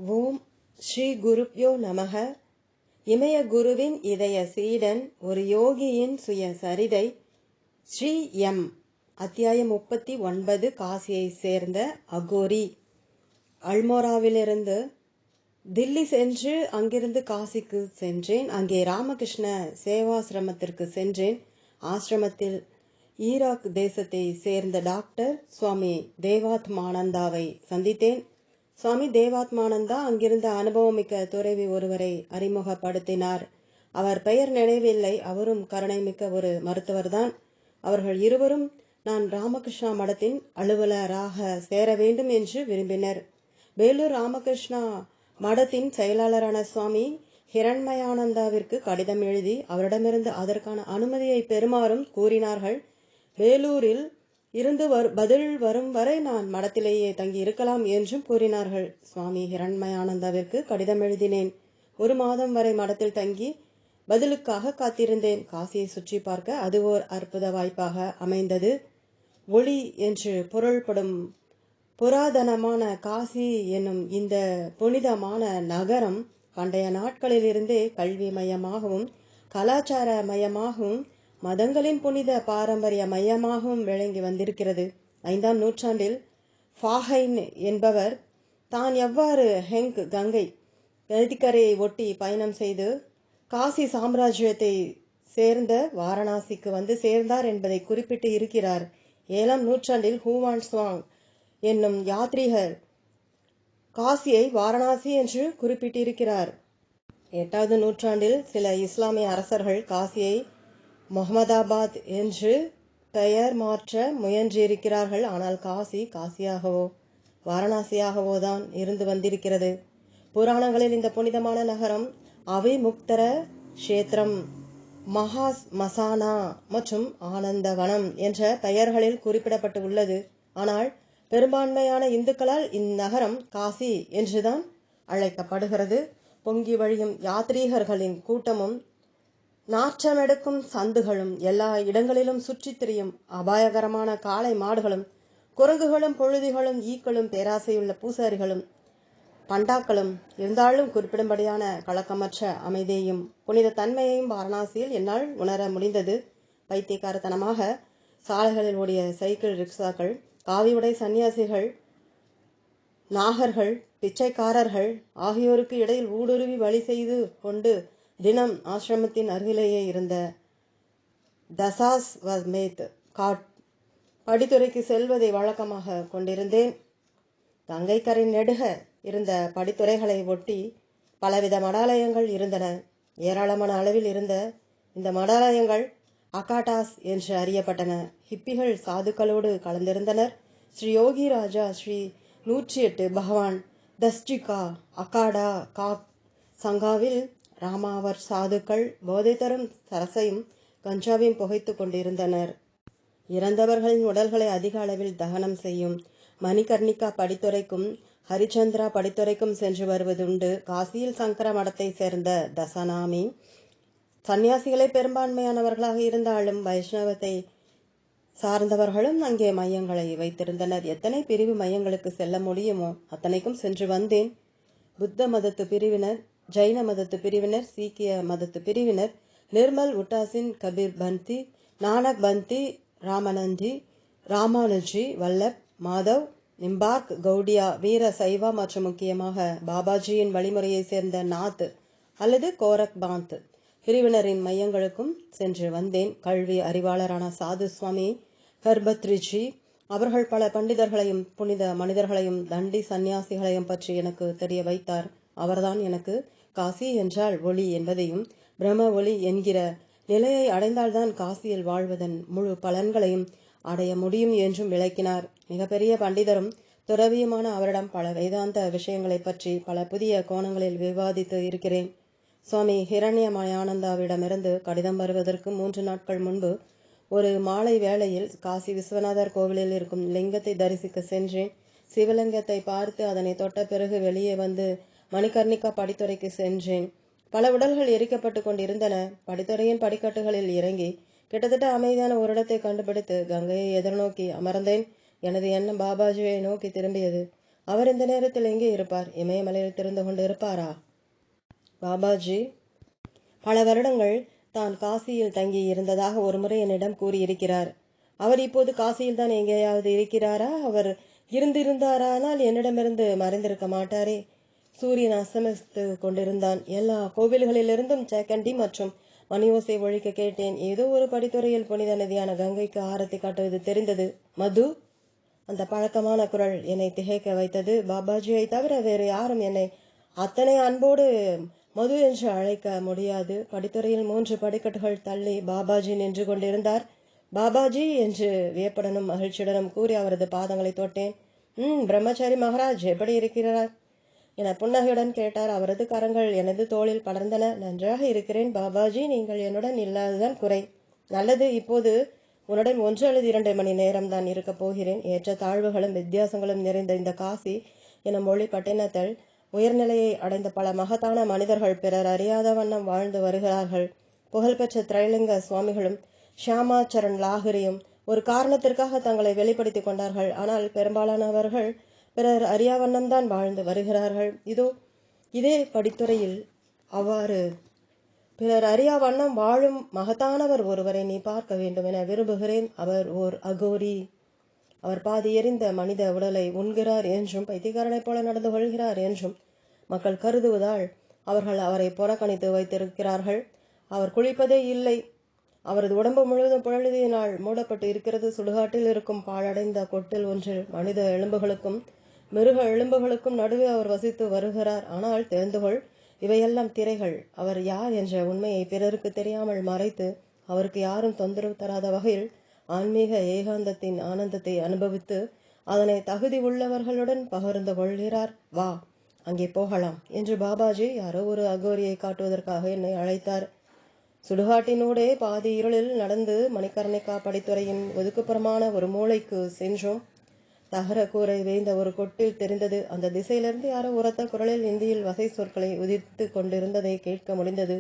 ஓம் ஸ்ரீ குருப்யோ நமக. இமய குருவின் இதய சீடன், ஒரு யோகியின் சுய சரிதை. ஸ்ரீ எம். அத்தியாயம் 39. காசியை சேர்ந்த அகோரி. அல்மோராவிலிருந்து தில்லி சென்று அங்கிருந்து காசிக்கு சென்றேன். அங்கே ராமகிருஷ்ண சேவாசிரமத்திற்கு சென்றேன். ஆசிரமத்தில் ஈராக் தேசத்தை சேர்ந்த டாக்டர் சுவாமி தேவாத்மானந்தாவை சந்தித்தேன். சுவாமி தேவாத்மானந்தா அங்கிருந்த அனுபவமிக்க துறவி ஒருவரை அறிமுகப்படுத்தினார். அவர் பெயர் நினைவில்லை. அவரும் கருணைமிக்க ஒரு மருத்துவர்தான். அவர்கள் இருவரும் நான் ராமகிருஷ்ணா மடத்தின் அலுவலராக சேர வேண்டும் என்று விரும்பினர். வேலூர் ராமகிருஷ்ணா மடத்தின் செயலாளரான சுவாமி ஹிரண்மயானந்தாவிற்கு கடிதம் எழுதி அவரிடமிருந்து அதற்கான அனுமதியை பெறுமாறும் கூறினார்கள். வேலூரில் இருந்து பதில் வரும் வரை நான் மடத்திலேயே தங்கி இருக்கலாம் என்றும் கூறினார்கள். சுவாமி ஹிரண்மயானந்தாவிற்கு கடிதம் எழுதினேன். 1 மாதம் வரை மடத்தில் தங்கி பதிலுக்காக காத்திருந்தேன். காசியை சுற்றி பார்க்க அது ஓர் அற்புத வாய்ப்பாக அமைந்தது. ஒளி என்று பொருள்படும் புராதனமான காசி என்னும் இந்த புனிதமான நகரம் பண்டைய நாட்களிலிருந்தே கல்வி மையமாகவும் கலாச்சார மையமாகவும் மதங்களின் புனித பாரம்பரிய மையமாகவும் விளங்கி வந்திருக்கிறது. 5ஆம் நூற்றாண்டில் ஃபாஹைன் என்பவர் தான் எவ்வாறு கங்கை நதிக்கரையை ஒட்டி பயணம் செய்து காசி சாம்ராஜ்யத்தை சேர்ந்த வாரணாசிக்கு வந்து சேர்ந்தார் என்பதை குறிப்பிட்டு இருக்கிறார். 7ஆம் நூற்றாண்டில் ஹூவான் சுவாங் என்னும் யாத்ரீகர் காசியை வாரணாசி என்று குறிப்பிட்டிருக்கிறார். 8வது நூற்றாண்டில் சில இஸ்லாமிய அரசர்கள் காசியை முகமதாபாத் என்று பெயர் மாற்ற முயன்றிருக்கிறார்கள். ஆனால் காசி காசியாகவோ வாரணாசியாகவோ தான் இருந்து வந்திருக்கிறது. புராணங்களில் இந்த புனிதமான நகரம் அவிமுக்தர கஷேத்திரம், மகாஸ்மசானா மற்றும் ஆனந்தவனம் என்ற பெயர்களில் குறிப்பிடப்பட்டு உள்ளது. ஆனால் பெரும்பான்மையான இந்துக்களால் இந்நகரம் காசி என்றுதான் அழைக்கப்படுகிறது. பொங்கி வழியும் யாத்ரீகர்களின் கூட்டமும் நாற்றமெடுக்கும் சந்துகளும் எல்லா இடங்களிலும் சுற்றித் திரியும் அபாயகரமான காளை மாடுகளும் குரங்குகளும் பொழுதிகளும் ஈக்களும் பேராசையுள்ள பூசாரிகளும் பண்டாக்களும் இருந்தாலும் குறிப்பிடும்படியான கலக்கமற்ற அமைதியையும் புனித தன்மையையும் வாரணாசியில் என்னால் உணர முடிந்தது. பைத்தியக்காரத்தனமாக சாலைகளில் ஓடிய சைக்கிள் ரிக்ஷாக்கள், காவியுடை சன்னியாசிகள், நாகர்கள், பிச்சைக்காரர்கள் ஆகியோருக்கு இடையில் ஊடுருவி வழி செய்து கொண்டு தினம் ஆசிரமத்தின் அருகிலேயே இருந்த தசாஸ்வமேத் காட் படித்துறைக்கு செல்வதை வழக்கமாக கொண்டிருந்தேன். கங்கை கரை நெடுக இருந்த படித்துறைகளை ஒட்டி பலவித மடாலயங்கள் இருந்தன. ஏராளமான அளவில் இருந்த இந்த மடாலயங்கள் அகாட்டாஸ் என்று அறியப்பட்டன. ஹிப்பிகள் சாதுக்களோடு கலந்திருந்தனர். ஸ்ரீ யோகி ராஜா, ஸ்ரீ 108 பகவான் தஸ்டிகா, அகாடா காக் சங்காவில் ராமாவர் சாதுக்கள் போதை தரும் சரசையும் கஞ்சாவையும் புகைத்து கொண்டிருந்தனர். இறந்தவர்களின் உடல்களை அதிக அளவில் தகனம் செய்யும் மணிகர்ணிகா படித்துறைக்கும் ஹரிச்சந்திரா படித்துறைக்கும் சென்று வருவதுண்டு. காசியில் சங்கர மடத்தை சேர்ந்த தசநாமி சன்னியாசிகளை பெரும்பான்மையானவர்களாக இருந்தாலும் வைஷ்ணவத்தை சார்ந்தவர்களும் அங்கே மையங்களை வைத்திருந்தனர். எத்தனை பிரிவு மையங்களுக்கு செல்ல முடியுமோ அத்தனைக்கும் சென்று வந்தேன். புத்த மதத்து பிரிவினர், ஜைன மதத்து பிரிவினர், சீக்கிய மதத்து பிரிவினர், நிர்மல், உட்டாசின், கபீர் பந்தி, நானக் பந்தி, ராமனந்தி, ராமானுஜி, வல்லப், மாதவ், நிம்பார்க், கௌடியா, வீர சைவா மற்றும் முக்கியமாக பாபாஜியின் வழிமுறையை சேர்ந்த நாத் அல்லது கோரக் பாந்த் பிரிவினரின் மையங்களுக்கும் சென்று வந்தேன். கல்வி அறிவாளரான சாது சுவாமி கர்பத்ரிஜி அவர்கள் பல பண்டிதர்களையும் புனித மனிதர்களையும் தண்டி சந்நியாசிகளையும் பற்றி எனக்கு தெரிய வைத்தார். அவர்தான் எனக்கு காசி என்றால் ஒளி என்பதையும் பிரம்ம ஒளி என்கிற நிலையை அடைந்தால்தான் காசியில் வாழ்வதன் முழு பலன்களையும் அடைய முடியும் என்றும் விளக்கினார். மிகப்பெரிய பண்டிதரும் துறவியுமான அவரிடம் பல வேதாந்த விஷயங்களை பற்றி பல புதிய கோணங்களில் விவாதித்து இருக்கிறேன். சுவாமி ஹிரண்யமயானந்தாவிடமிருந்து கடிதம் வருவதற்கு 3 நாட்கள் முன்பு ஒரு மாலை வேளையில் காசி விஸ்வநாதர் கோவிலில் இருக்கும் லிங்கத்தை தரிசிக்க சென்றேன். சிவலிங்கத்தை பார்த்து அதனை தொட்ட பிறகு வெளியே வந்து மணிகர்ணிகா படித்துறைக்கு சென்றேன். பல உடல்கள் எரிக்கப்பட்டு கொண்டிருந்தன. படித்துறையின் படிக்கட்டுகளில் இறங்கி கிட்டத்தட்ட அமைதியான ஒரு இடத்தை கண்டுபிடித்து கங்கையை எதிர்நோக்கி அமர்ந்தேன். எனது எண்ணம் பாபாஜியை நோக்கி திரும்பியது. அவர் இந்த நேரத்தில் எங்கே இருப்பார்? இமயமலையில் திறந்து கொண்டு இருப்பாரா? பாபாஜி பல வருடங்கள் தான் காசியில் தங்கி இருந்ததாக ஒருமுறை என்னிடம் கூறியிருக்கிறார். அவர் இப்போது காசியில் தான் எங்கேயாவது இருக்கிறாரா? அவர் இருந்திருந்தாரானால் என்னிடமிருந்து மறைந்திருக்க மாட்டாரே. சூரியன் அஸ்தமித்து கொண்டிருந்தான். எல்லா கோவில்களிலிருந்தும் சேக்கண்டி மற்றும் மணியோசை ஒழிக்க கேட்டேன். ஏதோ ஒரு படித்துறையில் புனித நதியான கங்கைக்கு ஆரத்தி காட்டுவது தெரிந்தது. மது, அந்த பழக்கமான குரல் என்னை திகைக்க வைத்தது. பாபாஜியை தவிர வேறு யாரும் என்னை அத்தனை அன்போடு மது என்று அழைக்க முடியாது. படித்துறையில் 3 படிக்கட்டுகள் தள்ளி பாபாஜி நின்று கொண்டிருந்தார். பாபாஜி என்று வியப்புடனும் மகிழ்ச்சியுடனும் கூறி அவரது பாதங்களை தொட்டேன். பிரம்மச்சாரி மகாராஜ் எப்படி இருக்கிறார் என புன்னகையுடன் கேட்டார். அவரது கரங்கள் எனது தோளில் படர்ந்தன. நன்றாக இருக்கிறேன் பாபாஜி, நீங்கள் என்னுடன் இல்லாததான் குறை. நல்லது, இப்போது உன்னுடன் 1 அல்லது 2 மணி நேரம்தான் இருக்கப் போகிறேன். ஏற்ற தாழ்வுகளும் வித்தியாசங்களும் நிறைந்த இந்த காசி எனும் மொழி பட்டினத்தில் உயர்நிலையை அடைந்த பல மகத்தான மனிதர்கள் பிறர் அறியாத வண்ணம் வாழ்ந்து வருகிறார்கள். புகழ்பெற்ற திரைலிங்க சுவாமிகளும் ஷியாமாச்சரண் லாகிரியும் ஒரு காரணத்திற்காக தங்களை வெளிப்படுத்தி கொண்டார்கள். ஆனால் பெரும்பாலானவர்கள் பிறர் அறியா வண்ணம்தான் வாழ்ந்து வருகிறார்கள். இதே படித்துறையில் அவ்வாறு பிறர் அறியா வண்ணம் வாழும் மகத்தானவர் ஒருவரை நீ பார்க்க வேண்டும் என விரும்புகிறேன். அவர் ஓர் அகோரி. அவர் பாதி எறிந்த மனித உடலை உண்கிறார் என்றும் பைத்தியக்காரனைப் போல நடந்து கொள்கிறார் என்றும் மக்கள் கருதுவதால் அவர்கள் அவரை புறக்கணித்து வைத்திருக்கிறார்கள். அவர் குளிப்பதே இல்லை. அவரது உடம்பு முழுவதும் புழலினால் மூடப்பட்டு இருக்கிறது. சுடுகாட்டில் இருக்கும் பாழடைந்த கொட்டில் ஒன்றில் மனித எலும்புகளுக்கும் மிருக எலும்புகளுக்கும் நடுவே அவர் வசித்து வருகிறார். ஆனால் தெரிந்துகொள், இவையெல்லாம் திரைகள். அவர் யார் என்ற உண்மையை பிறருக்கு தெரியாமல் மறைத்து அவருக்கு யாரும் தொந்தரவு தராத வகையில் ஆன்மீக ஏகாந்தத்தின் ஆனந்தத்தை அனுபவித்து அதனை தகுதி உள்ளவர்களுடன் பகிர்ந்து கொள்கிறார். வா, அங்கே போகலாம் என்று பாபாஜி யாரோ ஒரு அகோரியை காட்டுவதற்காக என்னை அழைத்தார். சுடுகாட்டினூடே பாதி இருளில் நடந்து மணிக்கர்ணிகா படித்துறையின் ஒதுக்குப்புறமான ஒரு மூளைக்கு சென்றோம். தகர கூரை வேய்ந்த ஒரு கொட்டில் தெரிந்தது. அந்த திசையிலிருந்து யாரோ உரத்த குரலில் இந்தியில் வசை சொற்களை உதிர்த்து கொண்டிருந்ததை கேட்க முடிந்தது.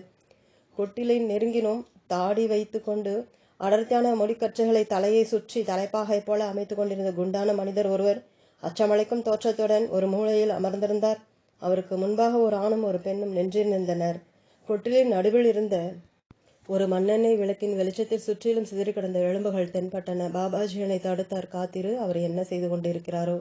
கொட்டிலை நெருங்கினோம். தாடி வைத்து கொண்டு அடர்த்தியான முடிக்கற்றைகளை தலையை சுற்றி தலைப்பாகை போல அமைத்து கொண்டிருந்த குண்டான மனிதர் ஒருவர் அச்சமளிக்கும் தோற்றத்துடன் ஒரு மூலையில் அமர்ந்திருந்தார். அவருக்கு முன்பாக ஒரு ஆணும் ஒரு பெண்ணும் நின்றிருந்தனர். கொட்டிலின் நடுவில் இருந்த ஒரு மண்ணெண்ணெய் விளக்கின் வெளிச்சத்தில் சுற்றிலும் சிதறி கிடந்த எலும்புகள் தென்பட்டன. பாபாஜி என்னை தடுத்தார். காத்திரு, அவர் என்ன செய்து கொண்டிருக்கிறாரோ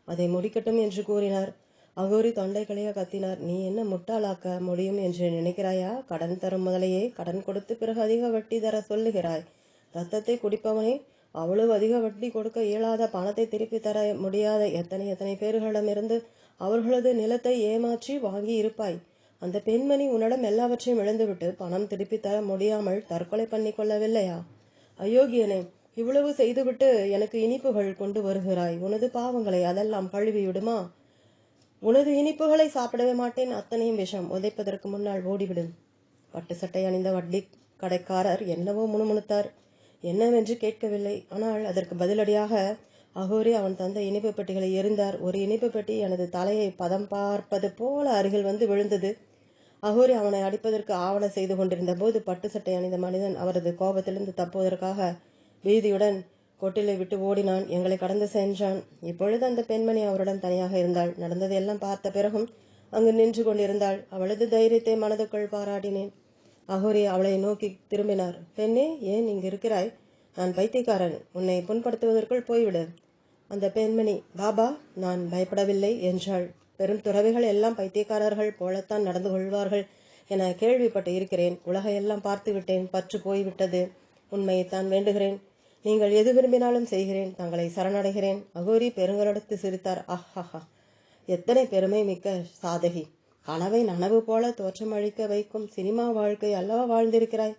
அதை முடிக்கட்டும் என்று கூறினார். அகோரி தொண்டை களைய கத்தினார். நீ என்ன முட்டாளாக்க முடியும் என்று நினைக்கிறாயா? கடன் தரும் முதலையே கடன் கொடுத்து பிறகு அதிக வட்டி தர சொல்லுகிறாய். ரத்தத்தை குடிப்பவனே, அவ்வளவு அதிக வட்டி கொடுக்க இயலாத, பணத்தை திருப்பி தர முடியாத எத்தனை பேர்களிடமிருந்து அவர்களது நிலத்தை ஏமாற்றி வாங்கி இருப்பாய். அந்த பெண்மணி உன்னிடம் எல்லாவற்றையும் இழந்துவிட்டு பணம் திருப்பி தர முடியாமல் தற்கொலை பண்ணி கொள்ளவில்லையா? அயோக்கியனே, இவ்வளவு செய்துவிட்டு எனக்கு இனிப்புகள் கொண்டு வருகிறாய். உனது பாவங்களை அதெல்லாம் கழுவி விடுமா? உனது இனிப்புகளை சாப்பிடவே மாட்டேன். அத்தனையும் விஷம். உதைப்பதற்கு முன்னால் ஓடிவிடு. பட்டு சட்டை அணிந்த வட்டி கடைக்காரர் என்னவோ முணுமுணுத்தார். என்னவென்று கேட்கவில்லை. ஆனால் அதற்கு பதிலடியாக அகோரி அவன் தந்த இனிப்பு பெட்டிகளை எறிந்தார். ஒரு இனிப்பு பெட்டி எனது தலையை பதம் பார்ப்பது போல அருகில் வந்து விழுந்தது. அகோரி அவனை அடிப்பதற்கு ஆவண செய்து கொண்டிருந்த போது பட்டு சட்டை அணிந்த மனிதன் அவரது கோபத்திலிருந்து தப்புவதற்காக பீதியுடன் கொட்டிலை விட்டு ஓடினான். எங்களை கடந்து சென்றான். இப்பொழுது அந்த பெண்மணி அவருடன் தனியாக இருந்தாள். நடந்ததெல்லாம் பார்த்த பிறகும் அங்கு நின்று கொண்டிருந்தாள். அவளது தைரியத்தை மனதுக்குள் பாராட்டினேன். அகோரி அவளை நோக்கி திரும்பினார். பெண்ணே, ஏன் இங்கு இருக்கிறாய்? நான் பைத்தியக்காரன். உன்னை புண்படுத்துவதற்குள் போய்விடு. அந்த பெண்மணி, பாபா, நான் பயப்படவில்லை என்றாள். பெரும் துறவிகள் எல்லாம் பைத்தியக்காரர்கள் போலத்தான் நடந்து கொள்வார்கள் என கேள்விப்பட்டு இருக்கிறேன். உலகையெல்லாம் பார்த்து விட்டேன். பற்று போய்விட்டது. உண்மையைத்தான் வேண்டுகிறேன். நீங்கள் எது விரும்பினாலும் செய்கிறேன். தங்களை சரணடைகிறேன். அகோரி பெருங்கலெடுத்து சிரித்தார். ஆஹா, எத்தனை பெருமை மிக்க சாதகி! கனவை நனவு போல தோற்றமளிக்க வைக்கும் சினிமா வாழ்க்கை அல்லவா வாழ்ந்திருக்கிறாய்.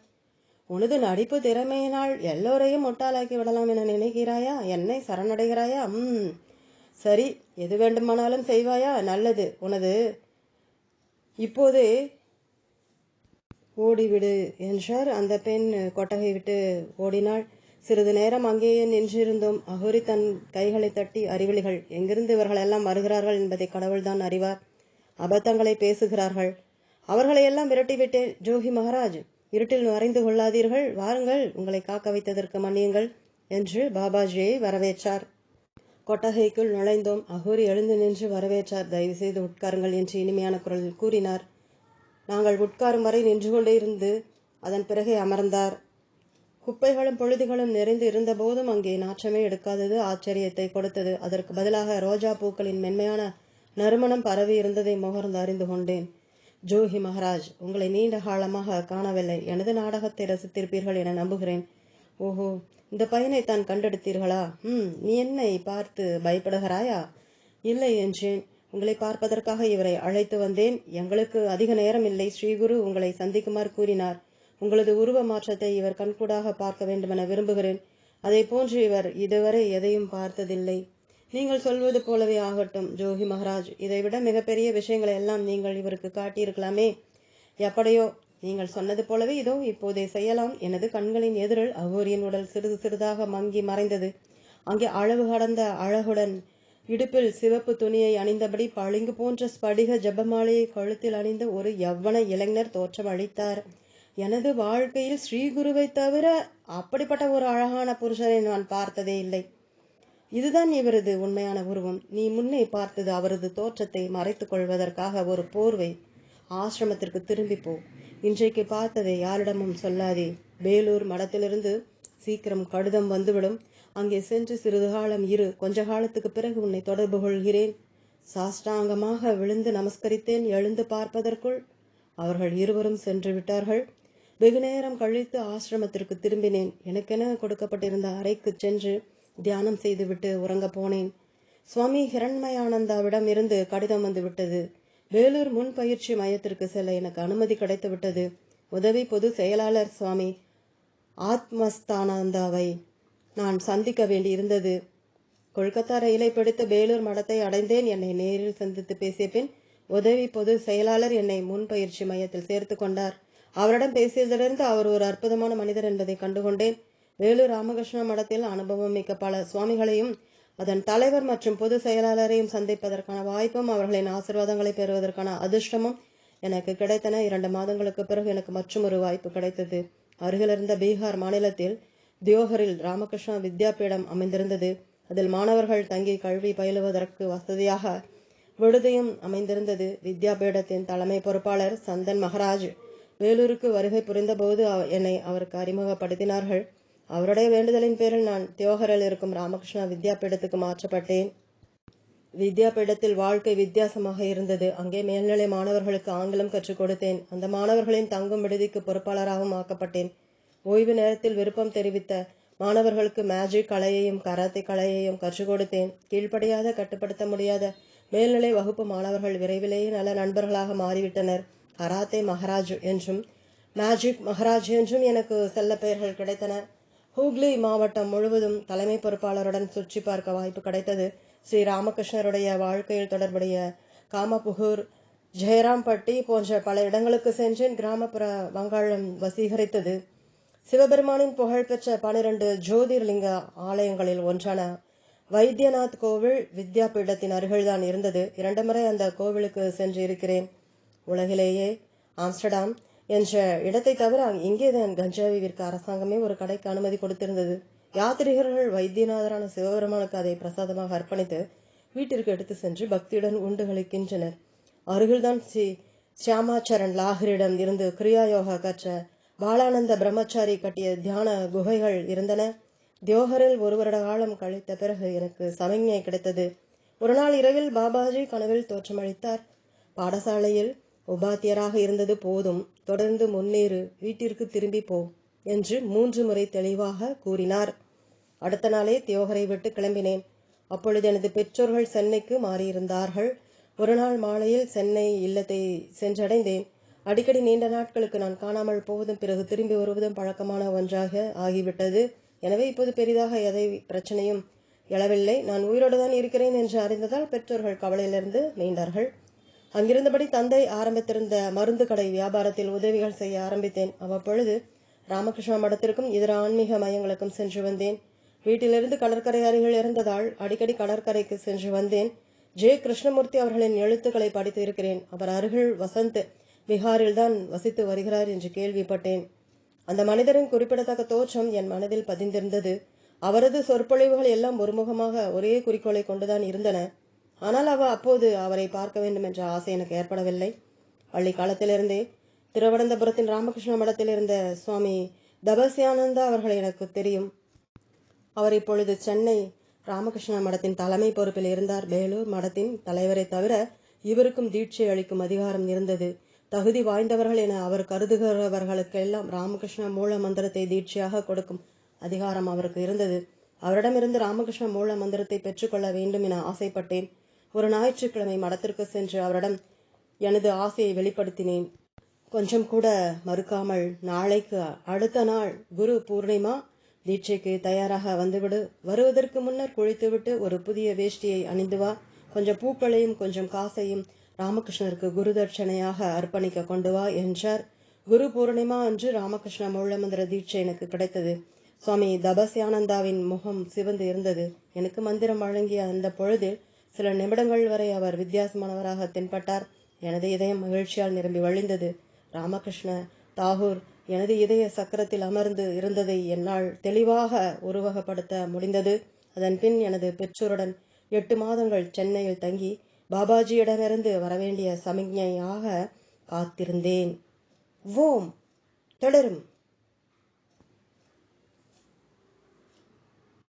உனது நடிப்பு திறமையினால் எல்லோரையும் முட்டாளாக்கி விடலாம் என நினைக்கிறாயா? என்னை சரணடைகிறாயா? சரி, எது வேண்டுமானாலும் செய்வாயா? நல்லது. உனது இப்போதே ஓடிவிடு என்றார். அந்த பெண் கொட்டகை விட்டு ஓடினாள். சிறிது நேரம் அங்கேயே நின்றிருந்தோம். அகோரி தன் கைகளை தட்டி, அறிவிலிகள், எங்கிருந்து இவர்களெல்லாம் வருகிறார்கள் என்பதை கடவுள்தான் அறிவார். அபத்தங்களை பேசுகிறார்கள். அவர்களையெல்லாம் விரட்டிவிட்டேன். ஜோகி மகாராஜ், இருட்டில் மறைந்து கொள்ளாதீர்கள். வாருங்கள், உங்களை காக்க வைத்ததற்கு மன்னியுங்கள் என்று பாபாஜியை வரவேற்றார். கொட்டகைக்குள் நுழைந்தோம். அகோரி எழுந்து நின்று வரவேற்றார். தயவு செய்து உட்காருங்கள் என்று இனிமையான குரலில் கூறினார். நாங்கள் உட்காரும் வரை நின்று கொண்டே இருந்து அதன் பிறகே அமர்ந்தார். குப்பைகளும் பொழுதுகளும் நிறைந்து இருந்த போதும் அங்கே நாற்றமே எடுக்காதது ஆச்சரியத்தை கொடுத்தது. அதற்கு பதிலாக ரோஜா பூக்களின் மென்மையான நறுமணம் பரவி இருந்ததை முகர்ந்து அறிந்து கொண்டேன். ஜோகி மகாராஜ், உங்களை நீண்ட காலமாக காணவில்லை. எனது நாடகத்தை ரசித்திருப்பீர்கள் என நம்புகிறேன். ஓஹோ, இந்த பையனை தான் கண்டெடுத்தீர்களா? நீ என்னை பார்த்து பயப்படுகிறாயா? இல்லை என்றேன். உங்களை பார்ப்பதற்காக இவரை அழைத்து வந்தேன். எங்களுக்கு அதிக நேரம் இல்லை. ஸ்ரீகுரு உங்களை சந்திக்குமாறு கூறினார். உங்களது உருவ மாற்றத்தை இவர் கண்கூடாக பார்க்க வேண்டுமென விரும்புகிறேன். அதை போன்று இவர் இதுவரை எதையும் பார்த்ததில்லை. நீங்கள் சொல்வது போலவே ஆகட்டும் ஜோகி மகாராஜ். இதைவிட மிகப்பெரிய விஷயங்களை எல்லாம் நீங்கள் இவருக்கு காட்டியிருக்கலாமே. எப்படியோ நீங்கள் சொன்னது போலவே இதோ இப்போதே செய்யலாம். எனது கண்களின் எதிரில் அகோரியின் உடல் சிறிது சிறிதாக மங்கி மறைந்தது. அங்கே அளவு கடந்த அழகுடன் இடுப்பில் சிவப்பு துணியை அணிந்தபடி பளிங்கு போன்ற ஸ்படிக ஜபமாலையை கழுத்தில் அணிந்த ஒரு யவ்வன இளைஞர் தோற்றம் அளித்தார். எனது வாழ்க்கையில் ஸ்ரீகுருவை தவிர அப்படிப்பட்ட ஒரு அழகான புருஷரை நான் பார்த்ததே இல்லை. இதுதான் இவரது உண்மையான உருவம். நீ முன்னே பார்த்தது அவரது தோற்றத்தை மறைத்துக் கொள்வதற்காக ஒரு போர்வை. ஆசிரமத்திற்கு திரும்பி போ. இன்றைக்கு பார்த்ததை யாரிடமும் சொல்லாதே. வேலூர் மடத்திலிருந்து சீக்கிரம் கடிதம் வந்துவிடும். அங்கே சென்று சிறிது காலம் இரு. கொஞ்ச காலத்துக்கு பிறகு உன்னை தொடர்பு கொள்கிறேன். சாஷ்டாங்கமாக விழுந்து நமஸ்கரித்தேன். எழுந்து பார்ப்பதற்குள் அவர்கள் இருவரும் சென்று விட்டார்கள். வெகு நேரம் கழித்து ஆசிரமத்திற்கு திரும்பினேன். எனக்கென கொடுக்கப்பட்டிருந்த அறைக்கு சென்று தியானம் செய்துவிட்டு உறங்க போனேன். சுவாமி ஹிரண்மயானந்தாவிடம் இருந்து கடிதம் வந்து விட்டது. வேலூர் முன் பயிற்சி மையத்திற்கு செல்ல எனக்கு அனுமதி கிடைத்து விட்டது. உதவி பொது செயலாளர் சுவாமி ஆத்மஸ்தானந்தாவை நான் சந்திக்க வேண்டி இருந்தது. கொல்கத்தா ரயிலை பிடித்து வேலூர் மடத்தை அடைந்தேன். என்னை நேரில் சந்தித்து பேசிய பின் உதவி பொது செயலாளர் என்னை முன் பயிற்சி மையத்தில் சேர்த்து கொண்டார். அவரிடம் பேசியதிலிருந்து அவர் ஒரு அற்புதமான மனிதர் என்பதை கண்டுகொண்டேன். வேலூர் ராமகிருஷ்ண மடத்தில் அனுபவம் மிக்க பல சுவாமிகளையும் அதன் தலைவர் மற்றும் பொது செயலாளரையும் சந்திப்பதற்கான வாய்ப்பும் அவர்களின் ஆசீர்வாதங்களை பெறுவதற்கான அதிர்ஷ்டமும் எனக்கு கிடைத்தன. 2 மாதங்களுக்கு பிறகு எனக்கு மற்றும் ஒரு வாய்ப்பு கிடைத்தது. அருகிலிருந்த பீகார் மாநிலத்தில் தியோகரில் ராமகிருஷ்ணா வித்யாபீடம் அமைந்திருந்தது. அதில் மாணவர்கள் தங்கி கல்வி பயிலுவதற்கு வசதியாக விடுதியும் அமைந்திருந்தது. வித்யாபீடத்தின் தலைமை பொறுப்பாளர் சந்தன் மகாராஜ் வேலூருக்கு வருகை புரிந்தபோது என்னை அவருக்கு அறிமுகப்படுத்தினார்கள். அவருடைய வேண்டுதலின் பேரில் நான் தியோகரில் இருக்கும் ராமகிருஷ்ணா வித்யாபீடத்துக்கு மாற்றப்பட்டேன். வித்யாபீடத்தில் வாழ்க்கை வித்தியாசமாக இருந்தது. அங்கே மேல்நிலை மாணவர்களுக்கு ஆங்கிலம் கற்றுக் கொடுத்தேன். அந்த மாணவர்களின் தங்கும் விடுதிக்கு பொறுப்பாளராகவும் ஆக்கப்பட்டேன். ஓய்வு நேரத்தில் விருப்பம் தெரிவித்த மாணவர்களுக்கு மேஜிக் கலையையும் கராத்தே கலையையும் கற்றுக் கொடுத்தேன். கீழ்ப்படியாத கட்டுப்படுத்த முடியாத மேல்நிலை வகுப்பு மாணவர்கள் விரைவிலேயே நல்ல நண்பர்களாக மாறிவிட்டனர். கராத்தே மகாராஜ் என்றும் மேஜிக் மகாராஜ் என்றும் எனக்கு செல்ல பெயர்கள் கிடைத்தன. ஹூக்ளி மாவட்டம் முழுவதும் தலைமை பொறுப்பாளருடன் சுற்றி பார்க்க வாய்ப்பு கிடைத்தது. ஸ்ரீ ராமகிருஷ்ணருடைய வாழ்க்கையில் தொடர்புடைய காமபுகூர், ஜெயராம்பட்டி போன்ற பல இடங்களுக்கு சென்றேன். கிராமப்புற வங்காளம் வசீகரித்தது. சிவபெருமானின் புகழ்பெற்ற 12 ஜோதிர்லிங்க ஆலயங்களில் ஒன்றான வைத்தியநாத் கோவில் வித்யாபீடத்தின் அருகில்தான் இருந்தது. 2 முறை அந்த கோவிலுக்கு சென்று இருக்கிறேன். உலகிலேயே ஆம்ஸ்டர்டாம் என்ற இடத்தை தவிர இங்கேதான் கஞ்சாவை விற்க அரசாங்கமே ஒரு கடைக்கு அனுமதி கொடுத்திருந்தது. யாத்திரிகர்கள் வைத்தியநாதரான சிவபெருமானுக்கு அதை பிரசாதமாக அர்ப்பணித்து வீட்டிற்கு எடுத்து சென்று பக்தியுடன் உண்டு கழிக்கின்றனர். அருகில்தான் ஸ்ரீ சியாமாச்சரண் லாகரிடம் இருந்து கிரியா யோகா கற்ற பாலானந்த பிரம்மச்சாரி கட்டிய தியான குகைகள் இருந்தன. தியோகரில் 1 வருட காலம் கழித்த பிறகு எனக்கு சமிஞ்ஞை கிடைத்தது. ஒரு நாள் இரவில் பாபாஜி கனவில் தோற்றமளித்தார். பாடசாலையில் உபாத்தியராக இருந்தது போதும், தொடர்ந்து முன்னேறு, வீட்டிற்கு திரும்பி போ என்று 3 முறை தெளிவாக கூறினார். அடுத்த நாளே தியோகரை விட்டு கிளம்பினேன். அப்பொழுது எனது பெற்றோர்கள் சென்னைக்கு மாறியிருந்தார்கள். ஒரு நாள் மாலையில் சென்னை இல்லத்தை சென்றடைந்தேன். அடிக்கடி நீண்ட நாட்களுக்கு நான் காணாமல் போவதும் பிறகு திரும்பி வருவதும் பழக்கமான ஒன்றாக ஆகிவிட்டது. எனவே இப்போது பெரிதாக எதை பிரச்சனையும் எழவில்லை. நான் உயிரோடு தான் இருக்கிறேன் என்று அறிந்ததால் பெற்றோர்கள் கவலையிலிருந்து மீண்டார்கள். அங்கிருந்தபடி தந்தை ஆரம்பித்திருந்த மருந்து கடை வியாபாரத்தில் உதவிகள் செய்ய ஆரம்பித்தேன். அவ்வப்பொழுது ராமகிருஷ்ணா மடத்திற்கும் இதர ஆன்மீக மையங்களுக்கும் சென்று வந்தேன். வீட்டிலிருந்து கடற்கரை அருகில் இருந்ததால் அடிக்கடி கடற்கரைக்கு சென்று வந்தேன். ஜே கிருஷ்ணமூர்த்தி அவர்களின் எழுத்துக்களை படித்து இருக்கிறேன். அவர் அருகில் வசந்த் விஹாரில்தான் வசித்து வருகிறார் என்று கேள்விப்பட்டேன். அந்த மனிதரின் குறிப்பிடத்தக்க தோற்றம் என் மனதில் பதிந்திருந்தது. அவரது சொற்பொழிவுகள் எல்லாம் ஒருமுகமாக ஒரே குறிக்கோளை கொண்டுதான் இருந்தன. ஆனால் அப்போது அவரை பார்க்க வேண்டும் என்ற ஆசை எனக்கு ஏற்படவில்லை. பள்ளி காலத்திலிருந்தே திருவனந்தபுரத்தின் ராமகிருஷ்ண மடத்தில் இருந்த சுவாமி தபஸ்யானந்தா அவர்கள் எனக்கு தெரியும். அவர் இப்பொழுது சென்னை ராமகிருஷ்ண மடத்தின் தலைமை பொறுப்பில் இருந்தார். வேலூர் மடத்தின் தலைவரை தவிர இவருக்கும் தீட்சை அளிக்கும் அதிகாரம் இருந்தது. தகுதி வாய்ந்தவர்கள் என அவர் கருதுகிறவர்களுக்கெல்லாம் ராமகிருஷ்ண மூல மந்திரத்தை தீட்சையாக கொடுக்கும் அதிகாரம் அவருக்கு இருந்தது. அவரிடமிருந்து ராமகிருஷ்ண மூல மந்திரத்தை பெற்றுக்கொள்ள வேண்டும் என ஆசைப்பட்டேன். ஒரு ஞாயிற்றுக்கிழமை மடத்திற்கு சென்று அவரிடம் எனது ஆசையை வெளிப்படுத்தினேன். கொஞ்சம் கூட மறுக்காமல், நாளைக்கு அடுத்த நாள் குரு பூர்ணிமா, தீட்சைக்கு தயாராக வந்துவிடு. வருவதற்கு முன்னர் குளித்துவிட்டு ஒரு புதிய வேஷ்டியை அணிந்து வா. கொஞ்சம் பூக்களையும் கொஞ்சம் காசையும் ராமகிருஷ்ணருக்கு குரு தட்சணையாக அர்ப்பணிக்க கொண்டு வா என்றார். குரு பூர்ணிமா அன்று ராமகிருஷ்ண மூலமந்திர தீட்சை எனக்கு கிடைத்தது. சுவாமி தபஸ்யானந்தாவின் முகம் சிவந்து இருந்தது. எனக்கு மந்திரம் வழங்கிய அந்த பொழுதில் சில நிமிடங்கள் வரை அவர் வித்தியாசமானவராக தென்பட்டார். எனது இதயம் மகிழ்ச்சியால் நிரம்பி வழிந்தது. ராமகிருஷ்ண தாகூர் எனது இதய சக்கரத்தில் அமர்ந்து இருந்ததை என்னால் தெளிவாக உருவகப்படுத்த முடிந்தது. அதன் பின் எனது பெற்றோருடன் 8 மாதங்கள் சென்னையில் தங்கி பாபாஜியிடமிருந்து வரவேண்டிய சமிக்ஞையாக காத்திருந்தேன். ஓம் தொடரும்.